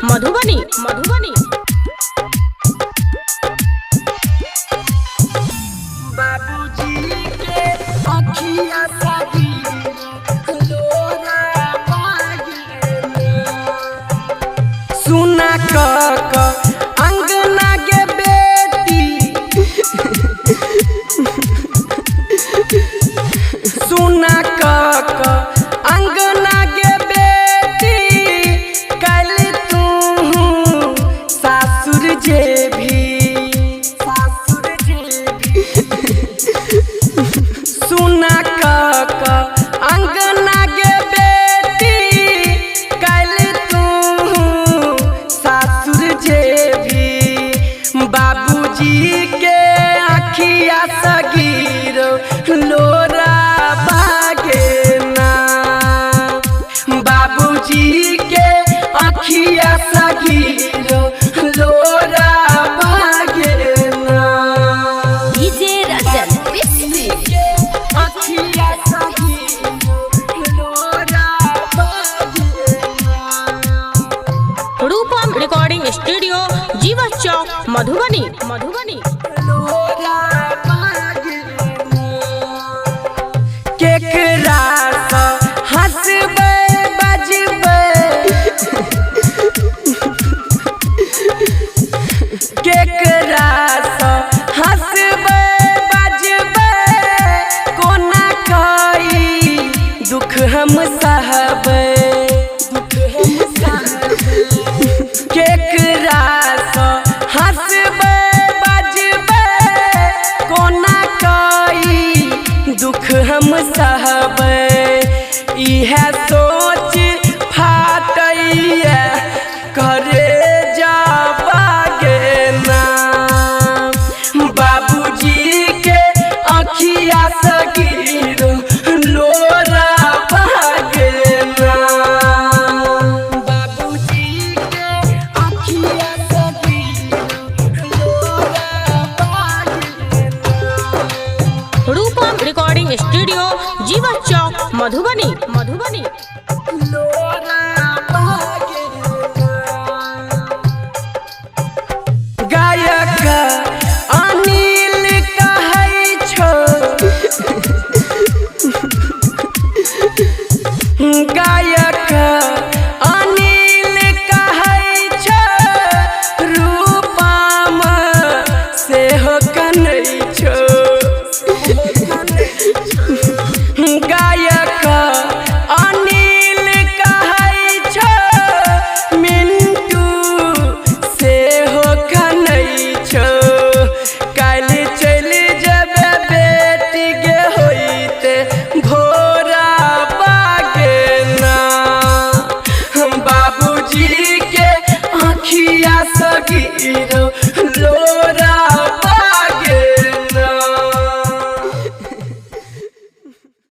मधुबनी मधुबनी। बाबूजी के अखिया सागी लोरा पागे सुना क अंगना के बेटी सुना क अंगना के बेटी कल तू सासुर जे भी सुना क अंगना के बेटी कल तू सासुर जे भी बाबूजी के अखिया सगीर लोरा बागे ना बाबूजी के अखिया सगीर लोरा बागे ना डीजे रजन अखिया सगीर लोरा बागे ना रूपम रिकॉर्डिंग स्टूडियो जीवा चौक मधुबनी मधुबनी। लोरा बागे ना केकरा सा हंसबे बजबे केकरा सा हंसबे बजबे कोना कई दुख हम सहबे केकरा सा हंसबे बजबे कोना कई दुख हम सहबे इहे सोच फाटैया करे जाबागे ना बाबूजी के अखिया सगीर लोरा बागे ना बाबूजी के अखिया सगीर लोरा बागे ना रूपम रिकॉर्डिंग स्टूडियो जीवा चौक मधुबनी मधुबनी। लोरा बागे ना गायक अनिल कहै छो गायक